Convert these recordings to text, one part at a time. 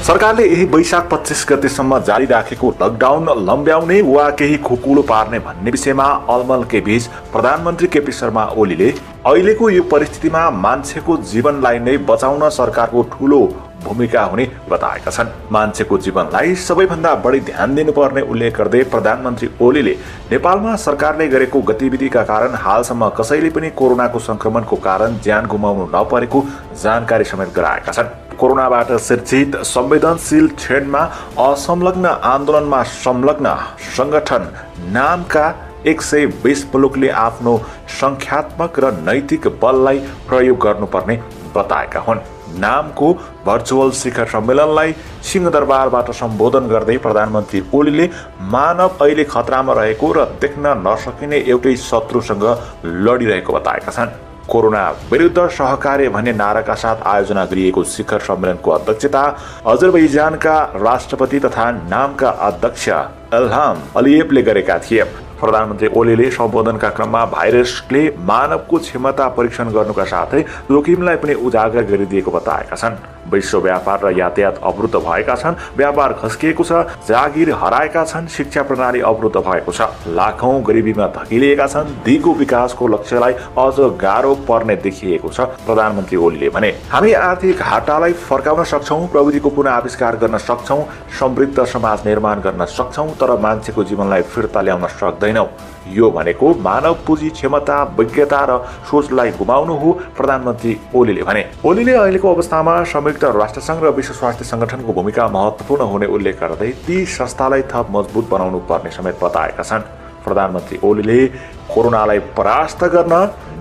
सरकारले यही वैशाख 25 गतेसम्म जारी राखेको लकडाउन लम्ब्याउने वा केही खुकुलो पार्ने भन्ने विषयमा अलमलकै बीच प्रधानमन्त्री केपी शर्मा ओलीले अहिलेको यो परिस्थितिमा मान्छेको जीवनलाई नै बचाउन सरकारको ठूलो भूमिका हुने बताएका छन्। मान्छेको जीवनलाई सबैभन्दा बढी ध्यान दिनुपर्ने उल्लेख गर्दै प्रधानमन्त्री ओलीले नेपालमा सरकारले गरेको गतिविधिका कारण हालसम्म कसैले पनि कोरोनाको संक्रमणको कारण ज्यान गुमाउनु नपरेको जानकारी समेत गराएका छन्। कोरोनाबाट सिर्जित संवेदनशील क्षणमा असंलग्न आन्दोलनमा संलग्न संगठन नामका 120 मुलुकले आफ्नो संख्यात्मक र नैतिक बललाई प्रयोग गर्नुपर्ने बताएका हुन्। नामको भर्चुअल शिखर सम्मेलनलाई सिंहदरबारबाट सम्बोधन गर्दै प्रधानमन्त्री ओलीले मानव अहिले खतरामा रहेको र देख्न नसकिने एउटै शत्रुसँग लडिरहेको बताएका छन्। कोरोना विरुद्ध सहकार्य भन्ने नाराका साथ आयोजना गरिएको शिखर सम्मेलनको अध्यक्षता अजरबैजानका राष्ट्रपति तथा नामका अध्यक्ष इल्हाम अलियevले गरेका थिए। प्रधानमन्त्री ओलीले सम्बोधनका क्रममा भाइरसले मानवको क्षमता परीक्षण गर्नुका साथै जोखिमलाई पनि उजागर गरिदिएको बताएका छन्। विश्व व्यापार र यातायात अवरुद्ध भएका छन्, व्यापार खस्किएको छ, जागिर हराएका छन्, शिक्षा प्रणाली अवरुद्ध भएको छ, लाखौं गरिबीमा धकिलिएका छन्, दिगो विकासको लक्ष्यलाई अझ गाह्रो पर्ने देखिएको छ। प्रधानमन्त्री ओलीले भने, हामी आर्थिक घाटालाई फर्काउन सक्छौं, प्रविधिको पुनः आविष्कार गर्न सक्छौं, समृद्ध समाज निर्माण गर्न सक्छौं, तर मान्छेको जीवनलाई फिर्ता ल्याउन सक्दैनौं। यो भनेको मानव पुँजी, क्षमता, विज्ञता र सोचलाई गुमाउनु हो, प्रधानमन्त्री ओलीले भने। ओलीले अहिलेको अवस्थामा संयुक्त राष्ट्रसंघ र विश्व स्वास्थ्य संगठनको भूमिका महत्वपूर्ण हुने उल्लेख गर्दै ती संस्थालाई थप मजबुत बनाउनु पर्ने समेत बताएका छन्। प्रधानमन्त्री ओलीले कोरोनालाई परास्त गर्न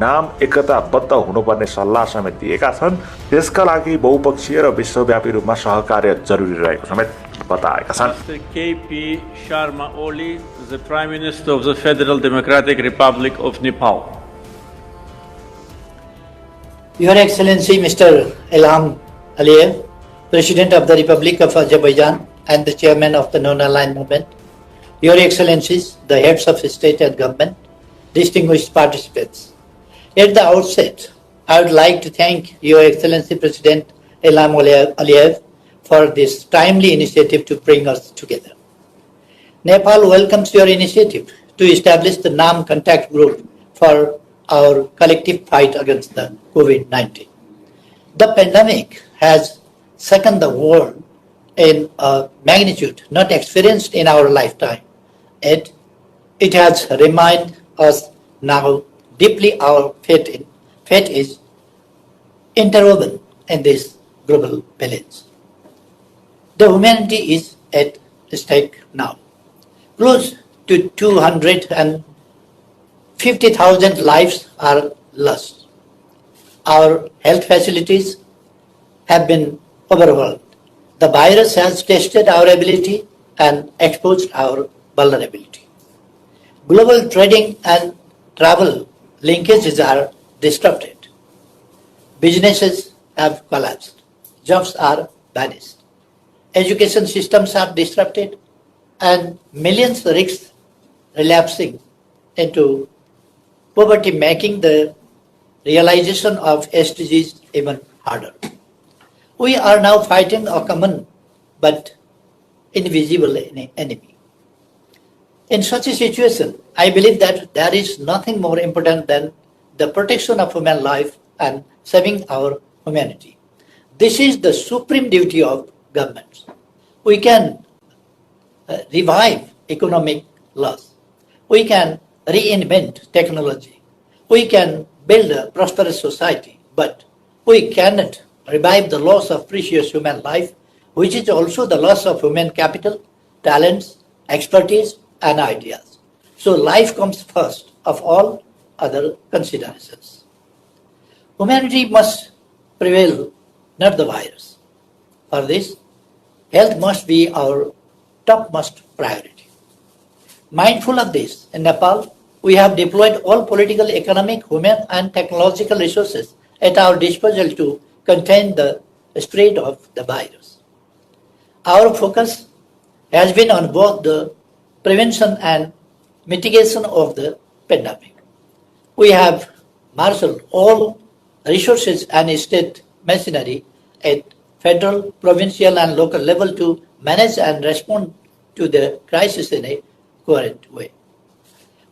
नाम एकताबद्ध हुनुपर्ने सल्लाह समेत दिएका छन्। त्यसका लागि बहुपक्षीय र विश्वव्यापी रूपमा सहकार्य जरुरी रहेको समेत बताएका छन्। Mr. K.P. Sharma Oli, the Prime Minister of the Federal Democratic Republic of Nepal. Your Excellency Mr. Ilham Aliyev, President of the Republic of Azerbaijan and the Chairman of the Non-Aligned Movement, Your Excellencies, the Heads of State and Government, distinguished participants. At the outset, I would like to thank Your Excellency President Ilham Aliyev for this timely initiative to bring us together. Nepal welcomes your initiative to establish the NAM contact group for our collective fight against the COVID-19. The pandemic has shaken the world in a magnitude not experienced in our lifetime. It has reminded us now deeply our fate is interwoven in this global village. The humanity is at stake now. Close to 250,000 lives are lost. Our health facilities have been overwhelmed. The virus has tested our ability and exposed our vulnerability. Global trading and travel linkages are disrupted. Businesses have collapsed. Jobs are vanished. Education systems are disrupted and millions risk relapsing into poverty, making the realization of SDGs even harder. We are now fighting a common but invisible enemy. In such a situation, I believe that there is nothing more important than the protection of human life and saving our humanity. This is the supreme duty of governments. We can revive economic loss. We can reinvent technology. We can build a prosperous society, but we cannot revive the loss of precious human life, which is also the loss of human capital, talents, expertise, and ideas. So life comes first of all other considerations. Humanity must prevail, not the virus. For this, health must be our topmost priority. Mindful of this, in Nepal, we have deployed all political, economic, human, and technological resources at our disposal to contain the spread of the virus. Our focus has been on both the prevention and mitigation of the pandemic. We have marshaled all resources and state machinery at federal, provincial and local level to manage and respond to the crisis in a coherent way.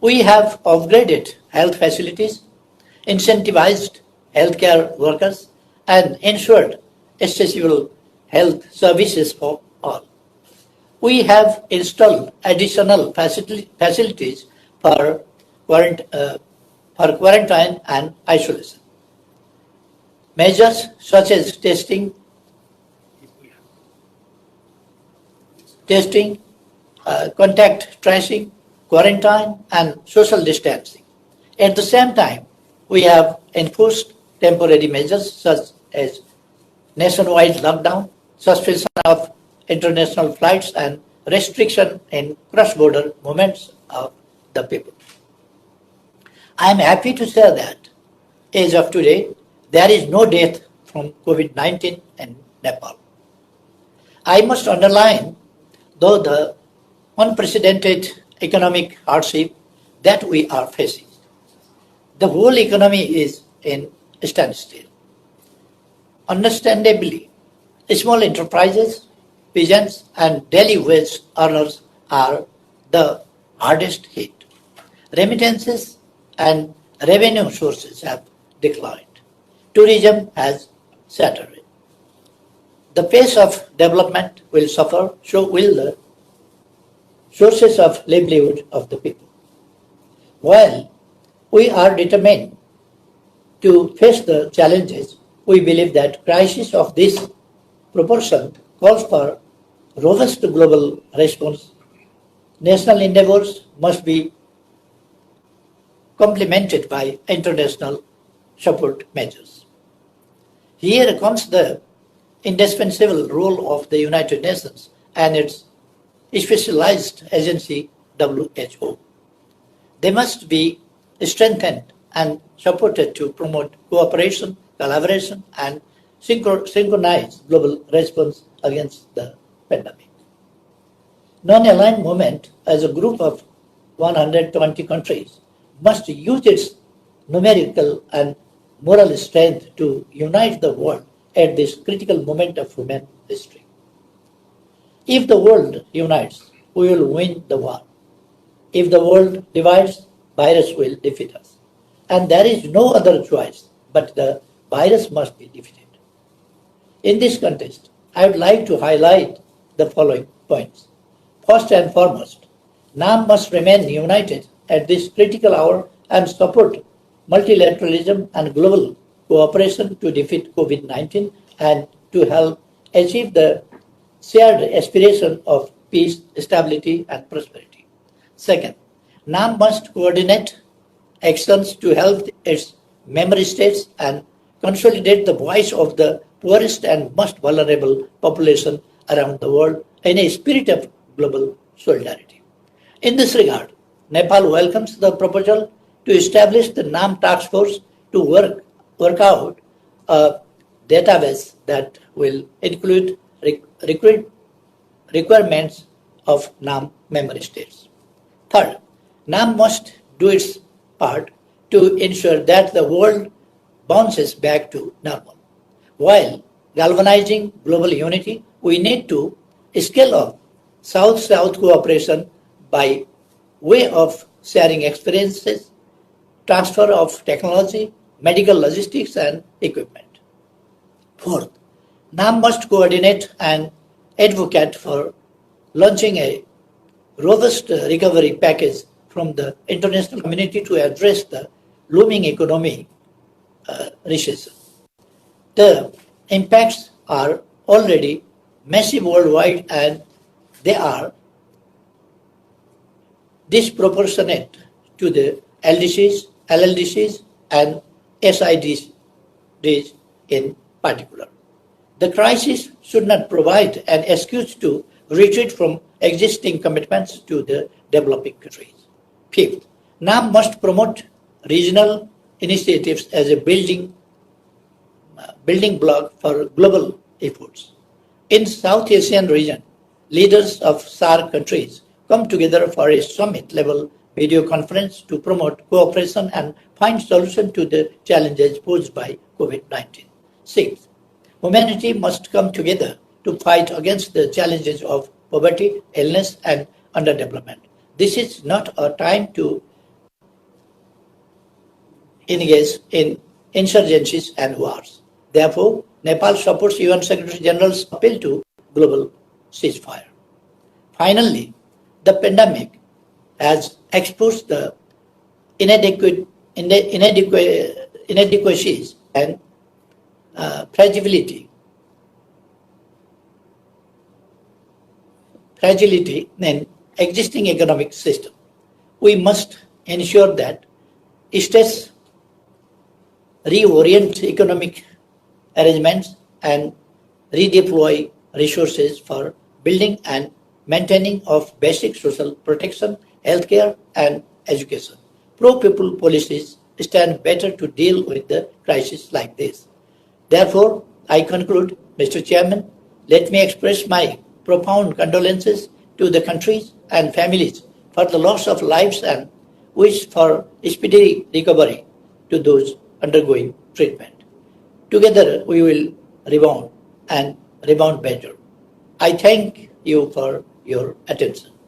We have upgraded health facilities, incentivized healthcare workers, and ensured accessible health services for all. We have installed additional facilities for quarantine and isolation. Measures such as testing, contact tracing, quarantine, and social distancing. At the same time, we have enforced temporary measures such as nationwide lockdown, suspension of international flights, and restriction in cross-border movements of the people. I am happy to say that, as of today, there is no death from COVID-19 in Nepal. I must underline, though, the unprecedented economic hardship that we are facing. The whole economy is in standstill. Understandably, small enterprises, peasants, and daily wage earners are the hardest hit. Remittances and revenue sources have declined. Tourism has shattered. The pace of development will suffer, so will the sources of livelihood of the people. While we are determined to face the challenges, we believe that crisis of this proportion calls for robust global response. National endeavors must be complemented by international support measures. Here comes the indispensable role of the United Nations and its specialized agency, WHO. They must be strengthened and supported to promote cooperation, collaboration, and synchronize global response against the pandemic. Non-aligned movement as a group of 120 countries must use its numerical and moral strength to unite the world at this critical moment of human history. If the world unites, we will win the war. If the world divides, virus will defeat us. And there is no other choice, but the virus must be defeated. In this context, I would like to highlight the following points. First and foremost, NAM must remain united at this critical hour and support multilateralism and global cooperation to defeat COVID-19 and to help achieve the shared aspiration of peace, stability, and prosperity. Second, NAM must coordinate actions to help its member states and consolidate the voice of the poorest and most vulnerable population around the world in a spirit of global solidarity. In this regard, Nepal welcomes the proposal to establish the NAM task force to work out a database that will include requirements of NAM member states. Third, NAM must do its part to ensure that the world bounces back to normal. While galvanizing global unity, we need to scale up South-South cooperation by way of sharing experiences, transfer of technology, medical logistics, and equipment. Fourth, NAM must coordinate and advocate for launching a robust recovery package from the international community to address the looming economic recession. The impacts are already massive worldwide and they are disproportionate to the LDCs, LLDCs, and SIDs in particular. The crisis should not provide an excuse to retreat from existing commitments to the developing countries. Fifth, NAM must promote regional initiatives as a building block for global efforts. In South Asian region, leaders of SAARC countries come together for a summit-level video conference to promote cooperation and find solutions to the challenges posed by COVID-19. Sixth, Humanity must come together to fight against the challenges of poverty, illness, and underdevelopment. This is not a time to engage in insurgencies and wars. Therefore, Nepal supports UN Secretary General's appeal to global ceasefire. Finally, the pandemic has exposed the inadequacies and fragility in existing economic system. We must ensure that states reorient economic arrangements and redeploy resources for building and maintaining of basic social protection, healthcare, and education. Pro-people policies stand better to deal with the crisis like this. Therefore, I conclude, Mr. Chairman, let me express my profound condolences to the countries and families for the loss of lives and wish for speedy recovery to those undergoing treatment. Together we will rebound and rebound better. I thank you for your attention.